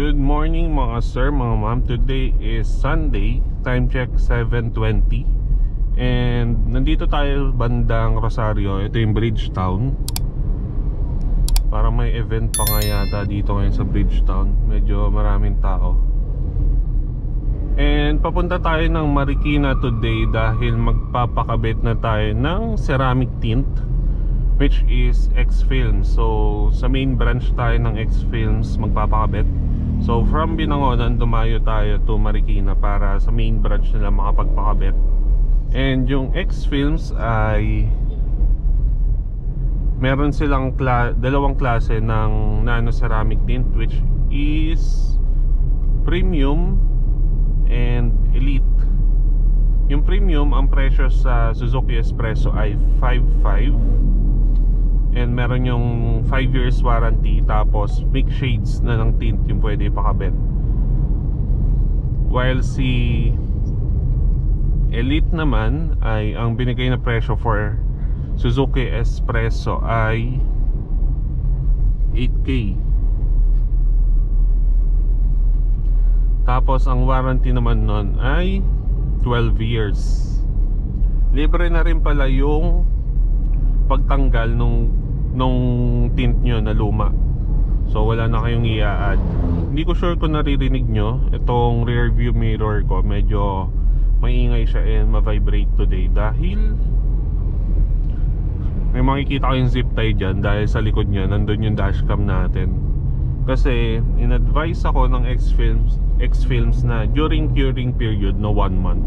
Good morning mga sir, mga ma'am. Today is Sunday, time check 7:20. And nandito tayo bandang Rosario. Ito yung Bridgetown. Para may event pa nga yata dito ngayon sa Bridgetown. Medyo maraming tao. And papunta tayo ng Marikina today dahil magpapakabit na tayo ng ceramic tint, which is X-Films. So sa main branch tayo ng X-Films magpapakabit. So from Binangonan dumayo tayo to Marikina para sa main branch nila makapagpakabit. And yung X-Films ay meron silang dalawang klase ng nano ceramic tint, which is premium and elite. Yung premium, ang presyo sa Suzuki Espresso ay 5.5, and meron yung 5 years warranty, tapos mix shades na ng tint yung pwede ipakabit. While si Elite naman ay ang binigay na presyo for Suzuki Espresso ay 8K. Tapos ang warranty naman nun ay 12 years. Libre na rin pala yung pagtanggal nung tint nyo na luma. So wala na kayong i-add. Hindi ko sure kung naririnig nyo. Itong rear view mirror ko medyo maingay siya and ma-vibrate today dahil may makikita ko yung zip tie dyan. Dahil sa likod nya nandun yung dashcam natin. Kasi in-advise ako ng X-Films na during curing period na 1 month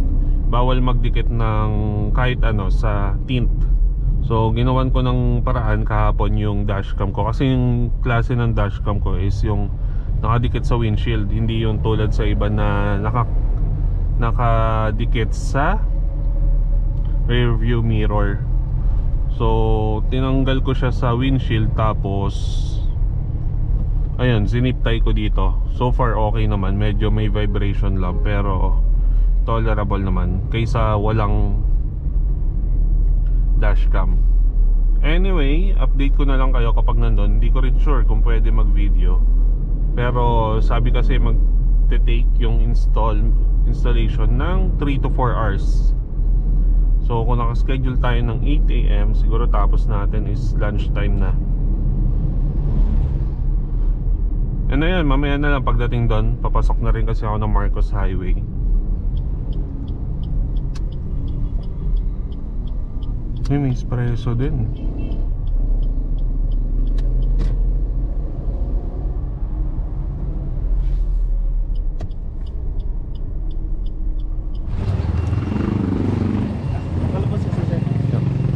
bawal magdikit ng kahit ano sa tint. So ginawan ko ng paraan kahapon yung dashcam ko, kasi yung klase ng dashcam ko is yung nakadikit sa windshield, hindi yung tulad sa iba na nakadikit sa rear view mirror. So tinanggal ko siya sa windshield, tapos ayun, zinip tie ko dito. So far okay naman, medyo may vibration lang pero tolerable naman kaysa walang dashcam. Anyway, update ko na lang kayo kapag nandun. Hindi ko rin sure kung pwede mag video, pero sabi kasi mag-take yung installation ng 3 to 4 hours. So kung nakaschedule tayo ng 8 AM, siguro tapos natin is lunchtime na. And ayun, mamaya na lang pagdating doon, papasok na rin kasi ako ng Marcos Highway. May espresso din.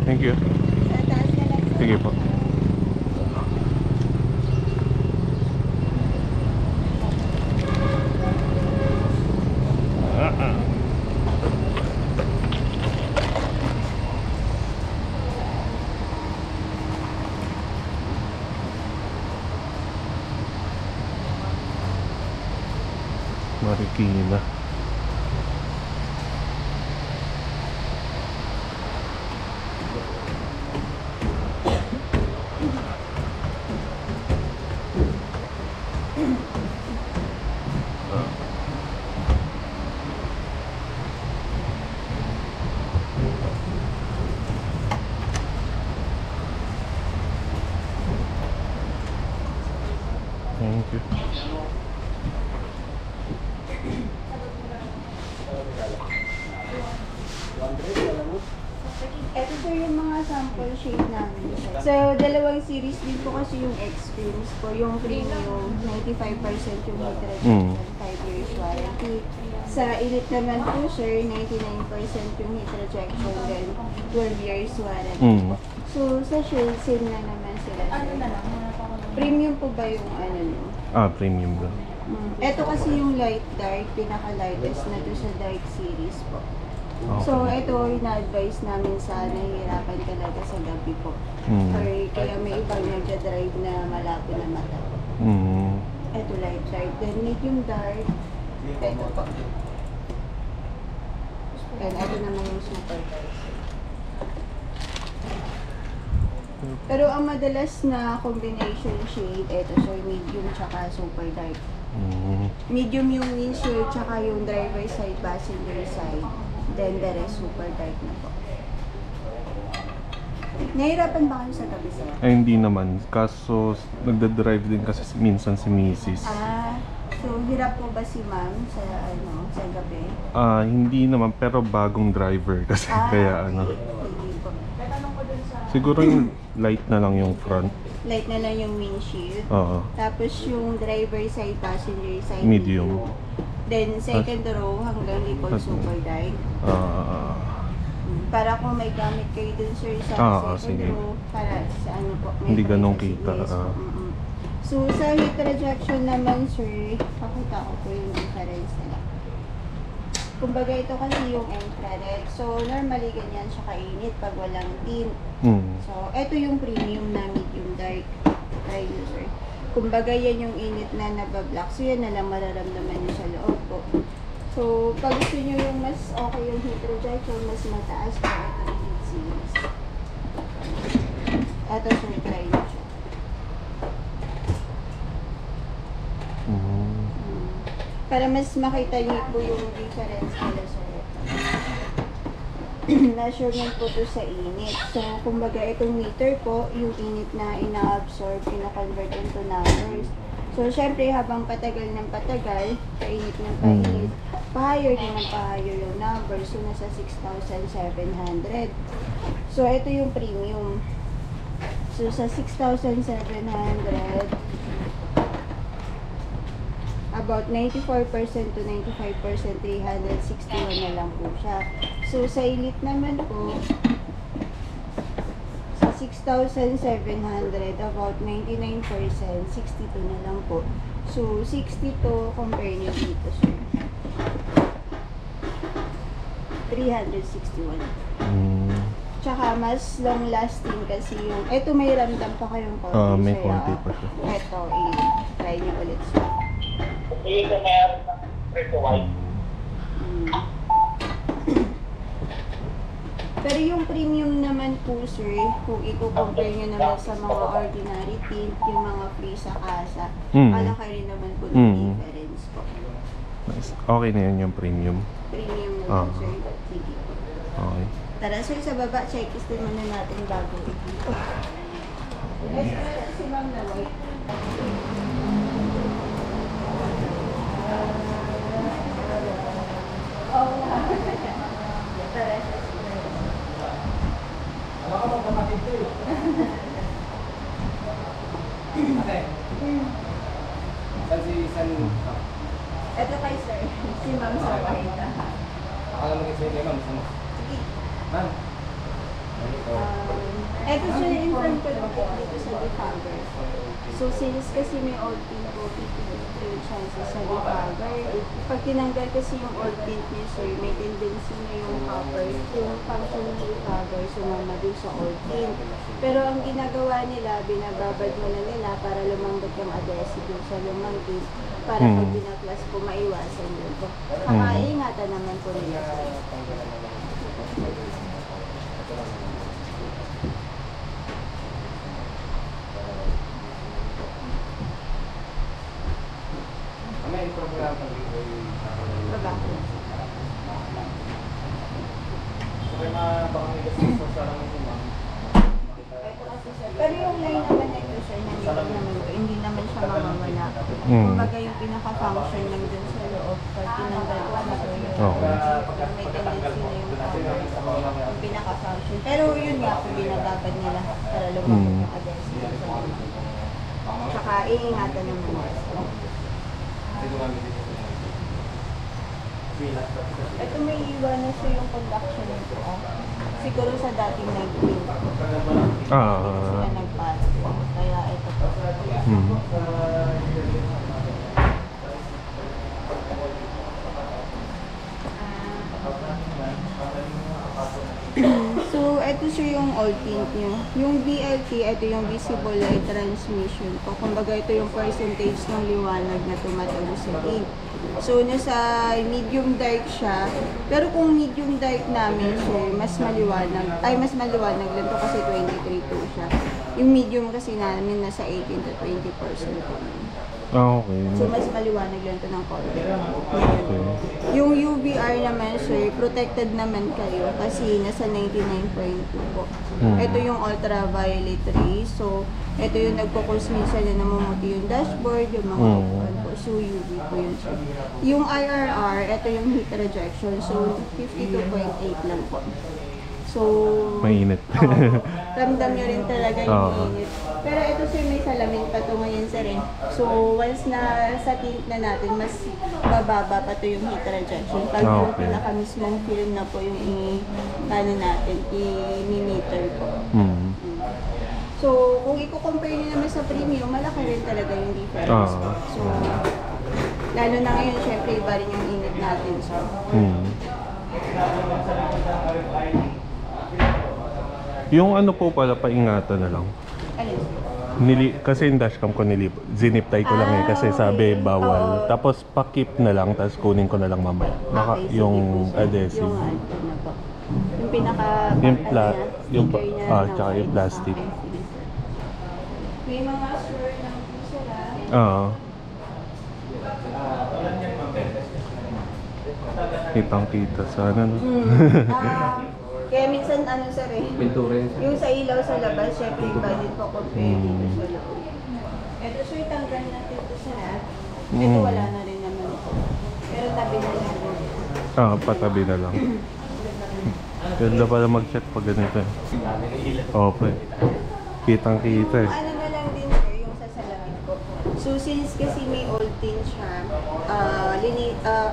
Thank you. Sige po. Marikina. Thank you. Ito po yung mga sample shade namin. So, dalawang series din po kasi yung X-Films po. Yung premium, 95% yung heat rejection, 5 years warranty. Sa Elite naman po, sir, 99% yung heat rejection, then 12 years warranty. So, sa shade, same na naman sila, sir. Premium po ba yung ano nyo? Premium bro. Ito kasi yung light dark, pinaka-lightest na to sa dark series po. Okay. So, ito ina-advise namin sa nahihirapan talaga sa gabi po. Or kaya may ibang nagja-drive na malabo na mata. Ito light dark. Then medium dark. Ito po. And ito naman yung super dark. Pero ang madalas na combination shade, ito sir, medium tsaka super dark. Medium yung windshield, tsaka yung driver side, passenger side. Then the rest super dark na po. Nahirapan ba kayo sa gabi, sir? Ay, hindi naman. Kaso, nagda-drive din kasi minsan si Mrs. So hirap po ba si ma'am sa sa gabi? Hindi naman, pero bagong driver kasi kaya ano. Hindi po. Tatanong ko dun sa Siguro yung light na lang yung front. light na lang yung windshield. Oo. Tapos yung driver side, passenger side, Medium. Then second row hanggang likod super dark. Para kung may gamit kayo dun sir sa second sige. row, para sa ano po. may Hindi ganun privacy kita, list po. So sa heat rejection naman sir, pakita ko po yung difference nila. Kumbaga ito kasi yung infrared. So normally ganyan siya kainit pag walang tint. So ito yung premium na medium dark. Try nyo sir. Kumbaga yan yung init na nabablock. So yan na lang mararamdaman nyo sa loob po. So pag gusto nyo yung mas okay yung heat rejection, mas mataas pa ito yung heat series. Ito sir, try nyo siya. Para mas makita niyo po yung difference nila sir. Measurement po to sa init. So, kumbaga itong meter po, yung init na ina-absorb, ina-convert into numbers. So, syempre habang patagal ng patagal, painit ng painit, pa-higher din ng pa-higher yung numbers. So, nasa 6,700. So, ito yung premium. So, sa 6,700, about 94% to 95%, 361 na lang po siya. So, sa elite naman po, sa 6,700, about 99%, 62 na lang po. So, 62, compare nyo dito, sir. 361. Tsaka, mas long lasting kasi yung, eto may ramdam pa kayong konti, may sir, konti pa siya. Eto, try nyo ulit, sir. Ito meron ng preto white. Pero yung premium naman po sir, kung i-compare nyo naman sa mga ordinary tint, yung mga free sa kasa, malaki rin naman po ng difference po. Nice. Okay na yun yung premium. Premium naman sir. Sige. Okay. Tara sir, sa baba, checklist din muna natin bago ito. Si ma'am na white. Alam ka bang kapatid ko eh? Ate? San Ito kay sir, si ma'am sa white. Akala mo kasi kay ma'am, saan? Sige. Ma'am? Ito sir, in front ko lang po dito sa defogger. So since kasi may old tint po, 50 yung chances sa defogger. Pag tinanggal kasi yung old tint niya sir, may tendency na yung copper, yung function ng defogger, sumama dun sa old tint. Pero ang ginagawa nila, binababad mo na nila para lumambot yung adhesive dun sa lumang tint. Para pag binaklas po, maiwasan yun po. Kakaingatan naman po nila sir. May program ng video yung Baba. may mga baka may gusto sa lang ito ma'am. Pero yung line naman na ito sir, nandito naman ito, hindi naman siya mamawala. Kumbaga yung pinaka-function lang dun sa loob, pag tinanggal ko sa sir, may tendency na yung power, yung pinaka-function. Pero yun nga po, binababad nila para lumabot yung adhesive sa loob. Tsaka iingatan naman nila. Ito may iwanan siya yung conduction nito. Siguro sa dating nag-print. Sila nagpass. Kaya ito po. So, ito siya yung old tint nyo. Yung BLT, ito yung visible light transmission po. Kumbaga, ito yung percentage ng liwanag na tumatalo sa ink. So, nasa medium dark siya. Pero kung medium dark namin siya, mas maliwanag. Ay, mas maliwanag lang to kasi 23 siya. Yung medium kasi namin nasa 18 to 20% po. Okay. So, mas maliwanag lang ito ng color. Okay. Yung UVR naman, sir, protected naman kayo kasi nasa 99.2 po. Ito yung ultraviolet rays. So, ito yung nagpo-cause minsan na namumuti yung dashboard, yung mga upuan po. So, UV po yun, sir. Yung IRR, ito yung heat rejection. So, 52.8 lang po. So, Mainit. ramdam nyo rin talaga yung Oo. init. Pero ito sir, may salamin pa to ngayon sir eh. So, once na sa tint na natin, mas bababa pa to yung heat rejection. Pag yung Okay. pinaka mismong film na po yung ano natin, i-meter po. Hmm. So, kung i-compare nyo naman sa premium, malaki rin talaga yung difference po. So, lalo na ngayon, syempre, iba rin yung init natin. So, Yung ano po pala, paingatan na lang. alin? Kasi yung dashcam ko zinip tie ko lang kasi sabi okay. bawal. Oo. Tapos pakip na lang, tapos kunin ko na lang mamaya. Okay, sige Yung po, sir. adhesive. Yung ano na po. Yung pinaka Yung yung yung sticker niya na tsaka yung white. plastic. Okay, sige, sir. May mga sword ng puso lang. Oo. Kitang-kita sa ano, no? Kaya minsan ano sir eh, yung sa ilaw sa labas, syempre iba din po compare dito sa loob. Ito sir, tanggal natin ito sa lahat. Ito wala na rin naman po. Pero tabi na lang din. Patabi na lang. Ganda pala mag-chat pag ganito. Okay. Kitang-kita eh. Ano na lang din sir, yung sa salamin ko. So since kasi may old tin siya,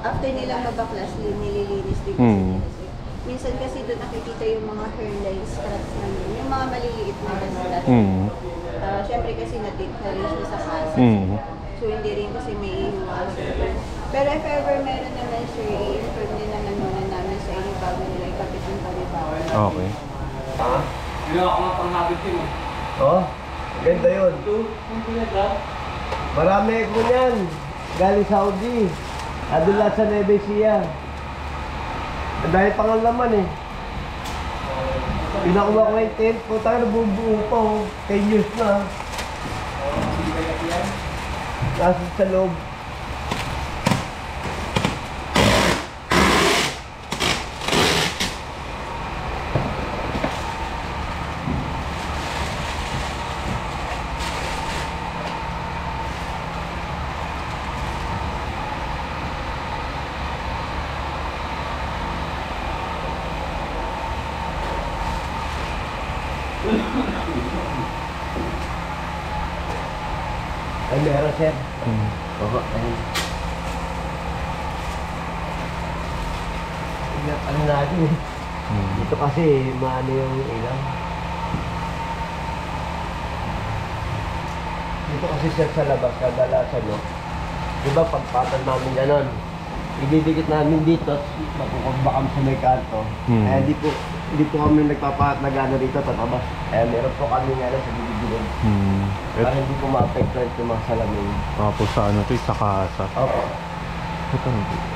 after nilang mabaklas, nililinis din kasi nila sir. Minsan kasi doon nakikita yung mga hairline scraps namin, yung mga maliliit na basta. Siyempre kasi na-tint na rin siya sa kasa. So hindi rin kasi may iwasan. Pero if ever meron naman sir, i-inform din naman muna namin sa inyo bago nila ikapit yung panibawa. Okay. Ginawa ko nga pang-habit yun eh. Oh, ganda yun. Marami ko niyan. Galing Saudi. Adun lahat sa Nevesia. Dahil pangalaman eh. Pinakuha ko yung tent. Puta ka nabubuo pa oh. 10 years na. Nasa sa loob. Ay, meron sir. Oo, ayun. Ano natin eh. Dito kasi maano yung ilaw. Dito kasi sir sa labas, kadalasan no. Diba pagpatan namin ganon, ididikit namin dito, mapukumbakam sa may kanto. Kaya hindi po kami nagpapatnagano dito sa labas. Kaya meron po kami nga sa bibigilin. Para hindi po ma-affected yung mga salamin. Tapos sa ano to, sa kasa. Opo. Ito na dito.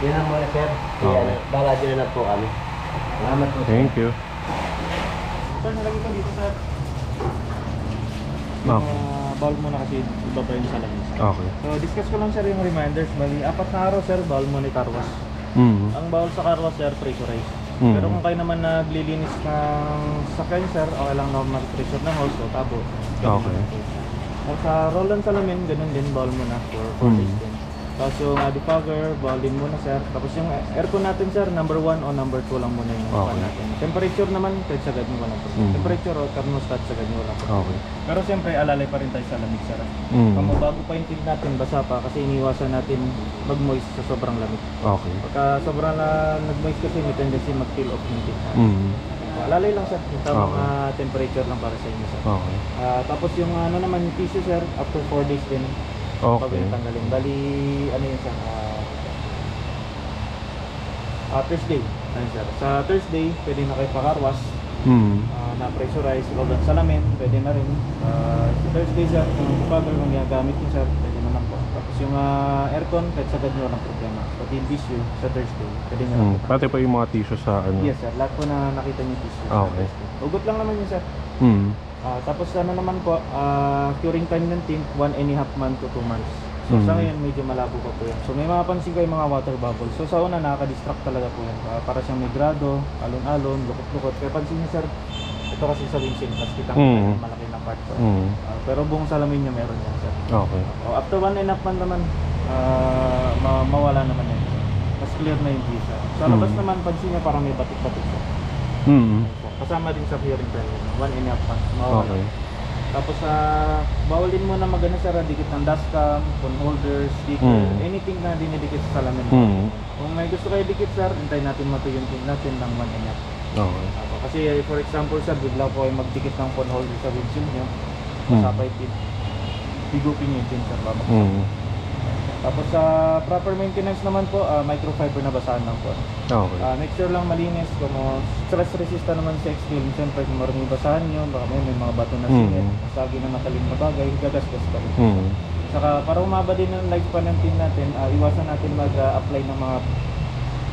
Yan lang muna sir. Okay. Baladyo na po kami. Salamat po. Thank you. Sir, nalagay ko dito sir. Okay. Bawal muna kasi iba pa yung salamin. Okay. So, discuss ko lang sir yung reminders. Bali, 4 na araw sir, bawal mo ni car wash. Ang bawal sa car wash sir, pressurize. Pero kung kayo naman naglilinis ng sakyan sir, okay lang normal pressure ng hose o tabo. Okay. At sa roll-on salamin, ganun din, bawal muna for 4 days din. Tapos yung defogger, bawal din muna sir. Tapos yung aircon natin sir, number 1 o number 2 lang muna yung Okay. natin. Temperature naman, kahit sagad mo walang problem. Temperature o thermostat, sagad mo walang problem. Okay. Pero siyempre, alalay pa rin tayo sa lamig sir. Kung bago pa yung tint natin, basa pa kasi iniwasan natin mag-moist sa sobrang lamig. Okay. Pagka sobrang nag-moist kasi may tendency mag-peel off yung tint natin. Alalay lang sir, yung tamang temperature lang para sa inyo sir. Okay. Tapos yung ano naman, yung tissue sir, after 4 days din. Bago Okay. yung tanggalin. Bali, ano yun sir? Thursday. Ayun sir. Sa Thursday, pwede na kayo pa-carwash. Na-pressurize. Roll-on salamin, pwede na rin. Sa Thursday sir, yung cover kung ginagamit nyo sir, pwede na lang po. Tapos yung aircon, kahit sagad nyo walang problema. Pati yung tissue sa Thursday, pwede nyo lang po. Pati pa yung mga tissue sa ano. Yes sir, lahat po na nakita nyo tissue. Okay. Ugot lang naman yun sir. Tapos ano naman po, curing time ng tint, 1.5 month to 2 months. So sa ngayon medyo malabo pa po yan. So may mapapansin kayo mga water bubbles. So sa una nakaka-distract talaga po yan. Para siyang may grado, alon-alon, lukot-lukot. Kaya pansin niyo sir, ito kasi sa windshield, mas kitang malaki na part po. Pero buong salamin niya meron yan sir. Okay. After 1.5 month naman, mawala naman yan. Mas clear na yung visa. Sa labas naman, pansin niya parang may batik-batik siya. Kasama din sa curing time, 1.5 months, mawala. Okay. Tapos bawal din muna magana sir, dikit ng dashcam, phone holder, sticker, anything na dinidikit sa salamin. Kung may gusto kayo dikit sir, hintayin natin matuyo yung pin natin ng 1.5. Okay. Kasi for example sir, bigla po kayo magdikit ng phone holder sa windshield nyo, masapay pin, higupin nyo yung pin sir, babaksak. Tapos sa proper maintenance naman po, microfiber na basahan lang po. Okay. Make sure lang malinis, kung stress resistant naman sa X-Film, siyempre kung marami basahan nyo, baka may mga bato na singit, masagi na matalim na bagay, gagasgas pa rin. Saka para umaba din ng lifespan ng pin natin, iwasan natin mag-apply ng mga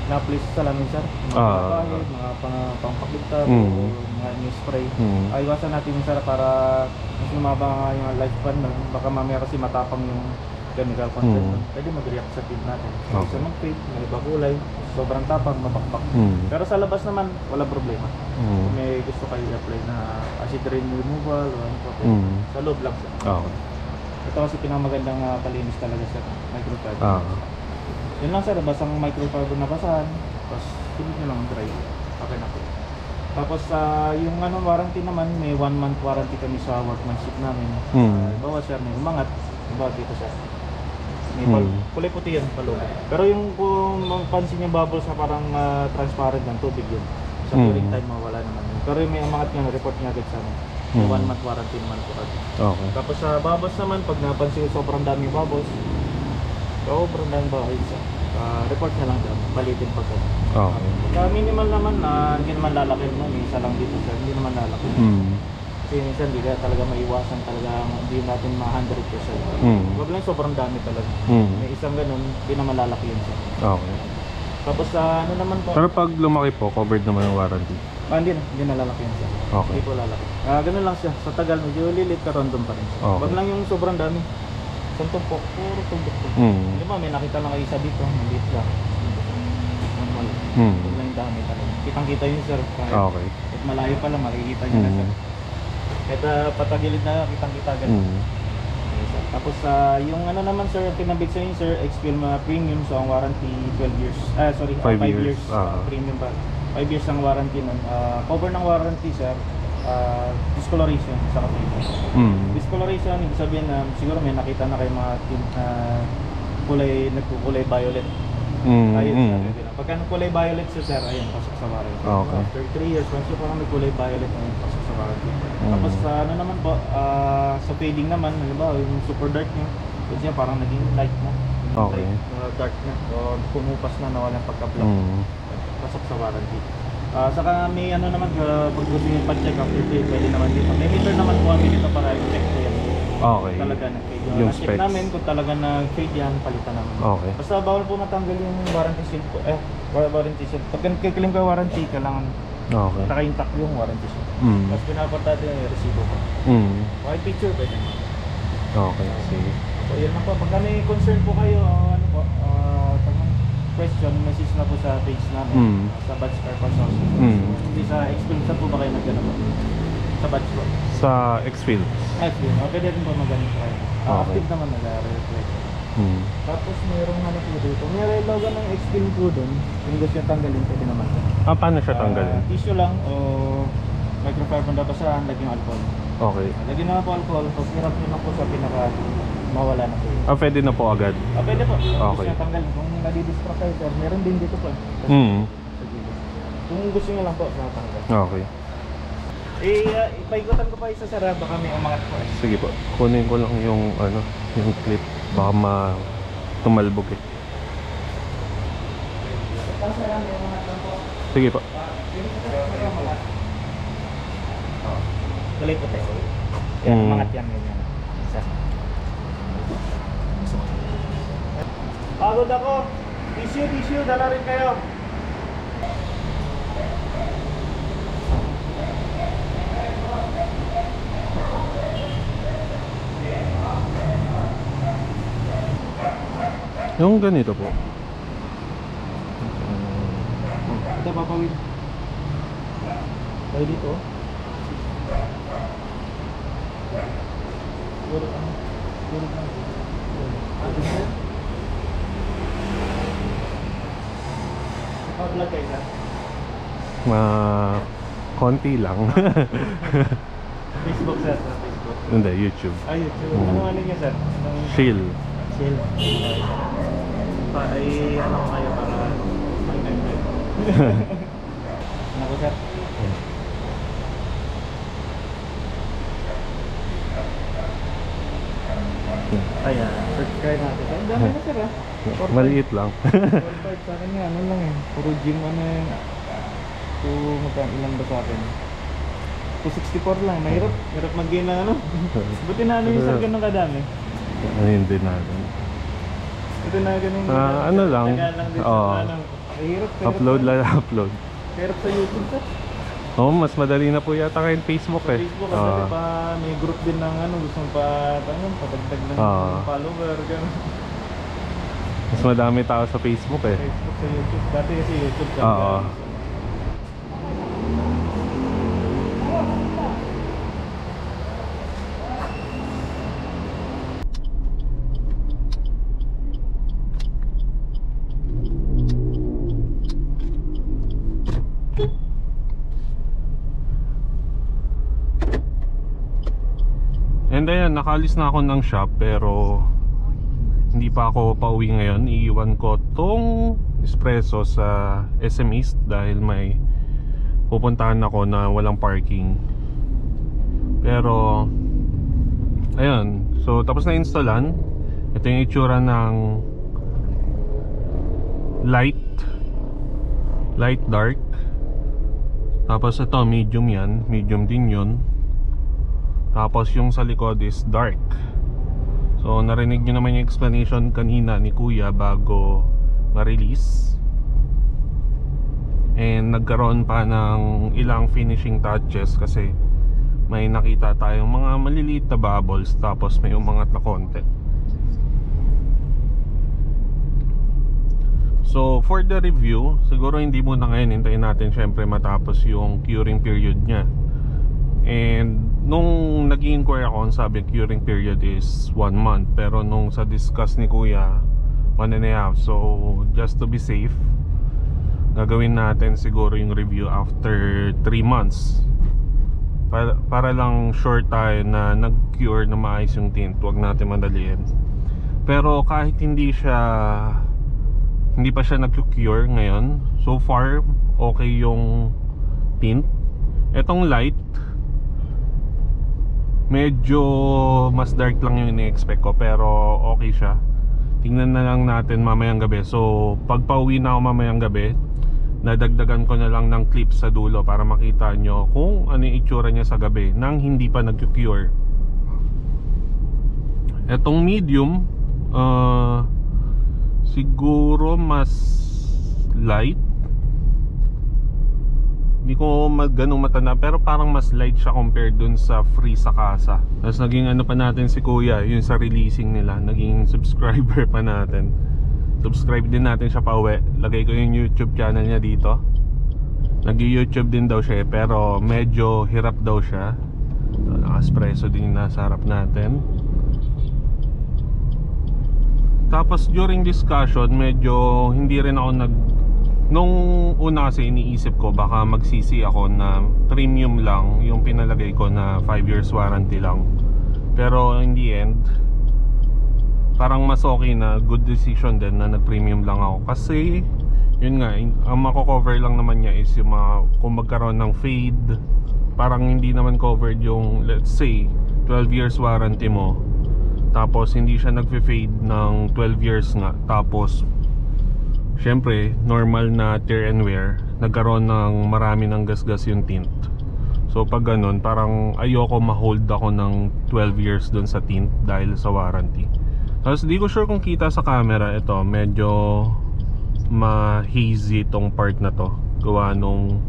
na-place sa salamin sir, mga pahit, mga pangpakligtab, mga new spray. Iwasan natin yung sir para mas lumaba yung lifespan nun, baka mamaya kasi matapang yung chemical content, pwede mag-react sa pin natin. So mag-fade, may iba kulay, sobrang tapang, mabakbak. Pero sa labas naman, wala problema. Kung may gusto kayo i-apply na acid rain removal o ano pa, sa loob lang sir. Okay. Ito kasi pinamagandang palinis talaga sa microfiber. Yun lang sir, basang microfiber na basahan, tapos sunod nyo lang dry. Okay na po. Tapos yung warranty naman, may 1 month warranty kami sa workmanship namin. Bawa sir, may umangat, bawa dito sir. May kulay puti yan, paloob. Pero yung kung mapansin yung bubbles na parang transparent ng tubig yun. Sa curing time, mawala naman yun. Pero yung may umangat nga, report niya agad sa amin. May 1 month warranty naman po agad. Okay. Tapos sa bubbles naman, pag napansin yung sobrang daming bubbles, sobrang daming bubbles, report na lang dyan, balitin pag agad. Okay. Minimal naman na hindi naman lalaki mo, may isa lang dito sir, hindi naman lalaki. Kasi minsan hindi ka talaga maiwasan talaga, hindi natin ma-100%. Wag lang sobrang dami talaga. May isang ganun, hindi naman lalaki yun sir. Okay. Tapos ano naman po? Pero pag lumaki po, covered naman yung warranty. Hindi na lalaki yun sir. Okay. Hindi po lalaki. Ganun lang siya, sa tagal medyo lilit ka random pa rin siya. Okay. Wag lang yung sobrang dami. Isang tumpok, puro tumpok. Di ba may nakita lang kayo isa dito, maliit lang. Wag lang yung dami talaga. Kitang-kita yun sir. Okay. At malayo pa lang, makikita nyo na sir. Kahit patagilid na kitang-kita ganun. Tapos yung naman sir, pinabit sa inyo sir, X-Film premium, so ang warranty 12 years. 5 years. Premium pa. 5 years ang warranty nun. Cover ng warranty sir, discoloration sa kapatid. Discoloration, ibig sabihin na siguro may nakita na kayo mga tint na nagkukulay violet. Ayun, pagka nagkulay violet siya sir, ayun, pasok sa warranty. Okay. After 3 years, once yung parang nagkulay violet, ayun, pasok sa warranty. Tapos ano naman po, sa fading naman, halimbawa yung super dark nyo, yun siya parang naging light na. Okay. Dark na, o pumupas na, nawalang pagka-black. Pasok sa warranty. Saka may naman, pag gusto nyo pa-check after 3, pwede naman dito. May meter naman po kami dito para i-check ko yan. Okay. Talaga nag-fade Yung na-check specs. namin kung talaga nag-fade yan, palitan namin. Okay. Basta bawal po matanggal yung warranty shield po. Warranty shield. Pag kikilim ka warranty, kailangan Okay. naka-intact yung warranty shield. Tapos pinapunta natin yung resibo po. White picture pwede naman. Okay. Sige. So yun lang po. Pag may concern po kayo, question, message na po sa page namin. Sa Batch Car Consulting. Hindi sa X-Film, saan po ba kayo nagganap po? Sa Batch po. Sa X-Field. X-Film, pwede rin po magaling kayo. Active naman nag-reflect. Tapos mayroong po dito. May relogan ng X-Film po dun. Kung gusto nyo tanggalin, pwede naman. Paano siya tanggalin? Tissue lang o microfiber na basahan, lagyan alcohol. Okay. Lagyan na po alcohol, tapos hirap nyo lang po sa pinaka mawala na po yun. Pwede na po agad. Pwede po. Kung gusto Okay. nyo tanggalin. Kung nadidistract kayo, sir, meron din dito po. Kung gusto nyo lang po, natanggal. Okay. Ipaikutan ko pa isa sir, baka may umangat po. Sige po. Kunin ko lang yung yung clip. Baka tumalbog eh. Sige po. Tuloy po tayo. Yan, umangat yan. Sir. Pagod ako. Tissue, dala rin kayo. Yung ganito po. Ito papawid. Tayo dito. Vlog kayo sir? Konti lang. Facebook sir, sa Facebook. Hindi, YouTube. Ay, YouTube. Ano niya sir? Anong Chill. chill? Ay, ano ko kayo para mag-time. Ano ko sir? Ayan, subscribe natin. Ang dami na sir ah. Maliit lang. 45 sa akin nga, ano lang eh. Puro gym ano yun. Magkano ilan ba sa akin? 264 lang, mahirap. Hirap mag-gain ng ano. Buti na ano yung sir ganun kadami. Ayun din natin. Buti na ganun. Ano lang. Tagal din Oo. sa ano. Mahirap. Upload lang, upload. Hirap sa YouTube sir. Oo, mas madali na po yata kayo Facebook eh. Facebook kasi pa may group din ng ano, gusto mong patagdag ng follower, gano'n. Mas madami tao sa Facebook eh. Facebook sa YouTube. Dati kasi YouTube ka. Oo. And ayan, nakaalis na ako ng shop pero hindi pa ako pauwi ngayon. Iiwan ko tong espresso sa SM East dahil may pupuntahan ako na walang parking. Pero ayun, so tapos na installan. Ito yung itsura ng light dark. Tapos ito medium yan, medium din yun. Tapos yung sa likod is dark. So narinig nyo naman yung explanation kanina ni Kuya bago ma-release. And nagkaroon pa ng ilang finishing touches kasi may nakita tayong mga maliliit na bubbles tapos may umangat na konti. So for the review, siguro hindi muna ngayon, hintayin natin syempre matapos yung curing period nya. And nung nag-inquire ako, sabi curing period is 1 month. Pero nung sa discuss ni Kuya, 1.5. So just to be safe, gagawin natin siguro yung review after 3 months para lang sure tayo na nag-cure na maayos yung tint. Huwag natin madaliin. Pero kahit hindi pa siya nag-cure ngayon, so far okay yung tint. Etong light medyo mas dark lang yung ini-expect ko pero okay siya. Tingnan na lang natin mamayang gabi. So pag pauwi na ako mamayang gabi, nadagdagan ko na lang ng clip sa dulo para makita nyo kung ano yung itsura niya sa gabi nang hindi pa nag-cure. Etong medium siguro mas light. Hindi ko ganong matanda pero parang mas light siya compared dun sa free sa casa. Tapos naging ano pa natin si Kuya, yun sa releasing nila, naging subscriber pa natin. Subscribe din natin siya pa uwi. Lagay ko yung YouTube channel niya dito. Nag-YouTube din daw siya pero medyo hirap daw siya. So, naka-espresso din yung nasa harap natin. Tapos during discussion medyo hindi rin ako nung una kasi iniisip ko baka magsisi ako na premium lang yung pinalagay ko na 5 years warranty lang. Pero in the end parang mas okay na, good decision din na nag-premium lang ako. Kasi yun nga, ang mako-cover lang naman niya is yung kung magkaroon ng fade. Parang hindi naman covered yung let's say 12 years warranty mo, tapos hindi siya nagfe-fade ng 12 years nga, tapos syempre, normal na tear and wear, nagkaroon ng marami ng gasgas yung tint. So pag ganun, parang ayoko ma-hold ako ng 12 years dun sa tint dahil sa warranty. Tapos di ko sure kung kita sa camera, ito medyo ma-hazy tong part na to. Gawa nung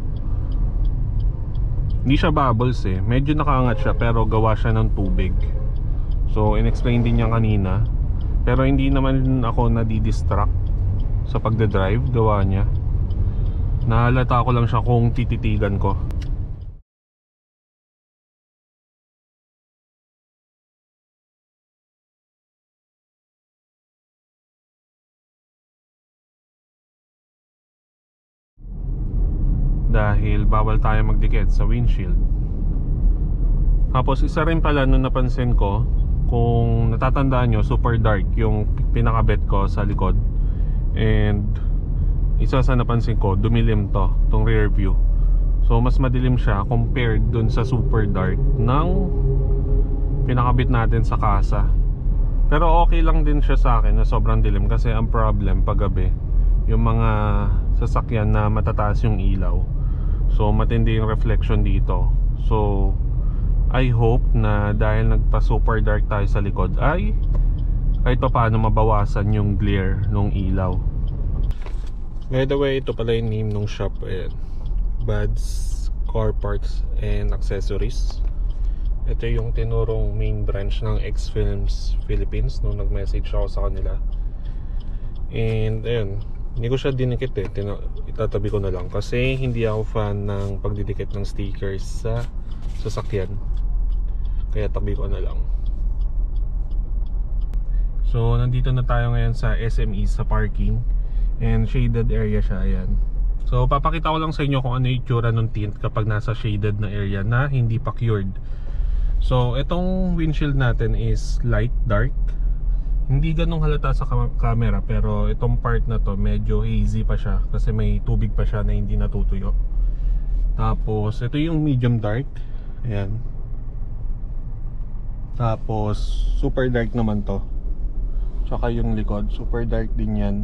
hindi siya bubbles eh, medyo nakaangat siya pero gawa siya ng tubig. So in-explain din niya kanina, Pero hindi naman ako nadidistract sa pagdadrive, gawa niya. Nahalata ko lang siya kung tititigan ko. Dahil bawal tayo magdikit sa windshield. Tapos isa rin pala nung napansin ko, kung natatandaan nyo, super dark yung pinakabet ko sa likod. And isa sa napansin ko, dumilim tong rear view. So mas madilim siya compared dun sa super dark ng pinakabit natin sa kasa. Pero okay lang din siya sa akin na sobrang dilim, kasi ang problem paggabi, yung mga sasakyan na matataas yung ilaw, so matindi yung reflection dito. So I hope na dahil nagpa super dark tayo sa likod ay kahit pa paano mabawasan yung glare ng ilaw. By the way, ito pala yung name ng shop. Ayan, Bud's Car Parts and Accessories. Ito yung tinurong main branch ng X-Films Philippines nung nag-message ako sa kanila. And ayun, hindi ko siya dinikit eh, itatabi ko na lang kasi hindi ako fan ng pagdidikit ng stickers sa sasakyan, kaya tabi ko na lang. So nandito na tayo ngayon sa SME, sa parking, and shaded area siya. Ayan. So papakita ko lang sa inyo kung ano yung itsura ng tint kapag nasa shaded na area na hindi pa cured. So itong windshield natin is light dark. Hindi ganong halata sa camera, pero itong part na to medyo hazy pa siya kasi may tubig pa siya na hindi natutuyo. Tapos ito yung medium dark. Ayan. Tapos super dark naman to. Tsaka yung likod super dark din yan.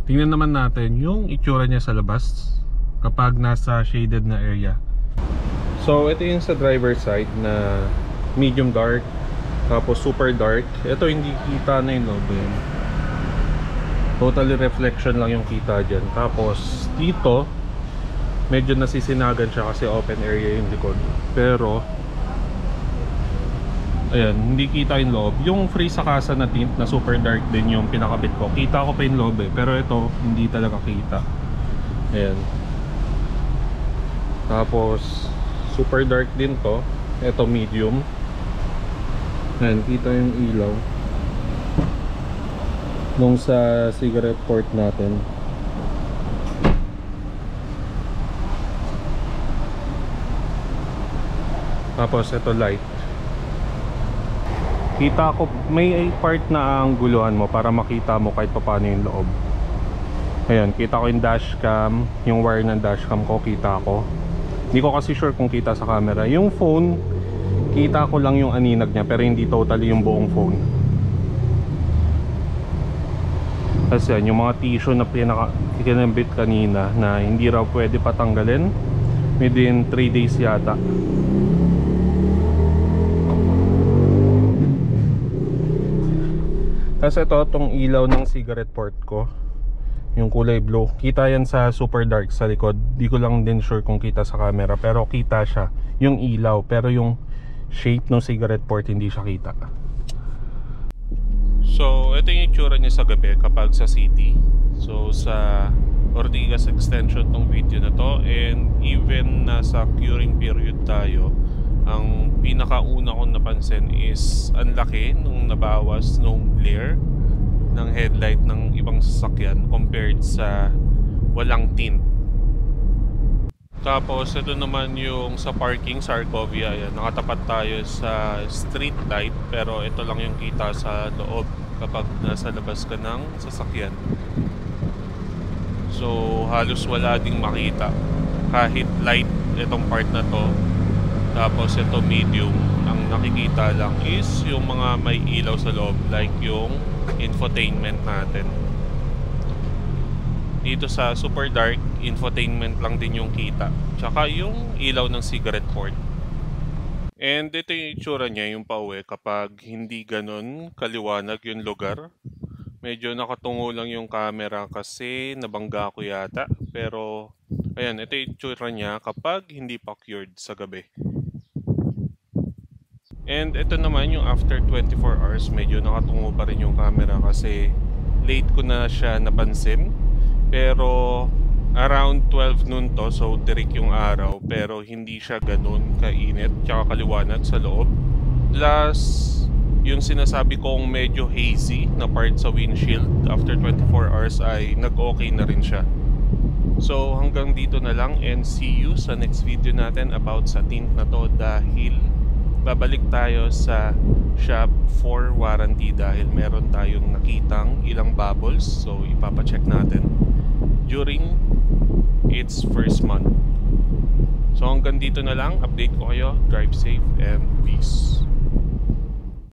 Tingnan naman natin yung itsura niya sa labas kapag nasa shaded na area. So ito yung sa driver side na medium dark, tapos super dark. Ito hindi kita na yung loob yun. Totally reflection lang yung kita dyan. Tapos dito medyo nasisinagan siya kasi open area yung likod. Pero ayan, hindi kita yung loob. Yung free sa kasa na tint na super dark din yung pinakabit ko. Kita ko pa yung loob eh, pero ito hindi talaga kita. Ayan. Tapos super dark din to. Ito medium. Ayan, kita yung ilaw nung sa cigarette port natin. Tapos ito light. Kita ko may part na ang guluhan mo para makita mo kahit paano yung loob. Ayan, kita ko yung dashcam, yung wire ng dashcam ko kita ko. Hindi ko kasi sure kung kita sa camera. Yung phone, kita ko lang yung aninag niya pero hindi totally yung buong phone. Kasi yan, yung mga tissue na pinakabit kanina na hindi raw pwede patanggalin within 3 days yata. Tapos ito, itong ilaw ng cigarette port ko, yung kulay blue, kita yan sa super dark sa likod. Di ko lang din sure kung kita sa camera, pero kita siya yung ilaw, pero yung shape ng cigarette port hindi siya kita. So ito yung itsura niya sa gabi kapag sa city. So sa Ortigas extension tong video na to, and even nasa curing period tayo, ang pinakauna kong napansin is ang laki nung nabawas nung glare ng headlight ng ibang sasakyan compared sa walang tint. Tapos ito naman yung sa parking sa Arcovia. Ayan, nakatapat tayo sa street light pero ito lang yung kita sa loob kapag nasa labas ka ng sasakyan. So halos wala ding makita kahit light itong part na to. Tapos ito medium, ang nakikita lang is yung mga may ilaw sa loob, like yung infotainment natin. Dito sa super dark, infotainment lang din yung kita, tsaka yung ilaw ng cigarette port. And ito yung itsura niya yung pauwi kapag hindi ganun kaliwanag yung lugar. Medyo nakatungo lang yung camera kasi nabangga ko yata. Pero ayan, ito yung itsura niya kapag hindi pa cured sa gabi. And ito naman yung after 24 hours, medyo nakatungo pa rin yung camera kasi late ko na siya napansin. Pero around 12 noon to, so tirik yung araw, pero hindi siya ganun kainit tsaka kaliwanag sa loob. Plus, yung sinasabi kong medyo hazy na part sa windshield after 24 hours ay nag-okay na rin siya. So hanggang dito na lang and see you sa next video natin about sa tint na to dahil babalik tayo sa shop for warranty dahil meron tayong nakitang ilang bubbles, so ipapacheck natin during its first month. So hanggang dito na lang, update ko kayo, drive safe and peace.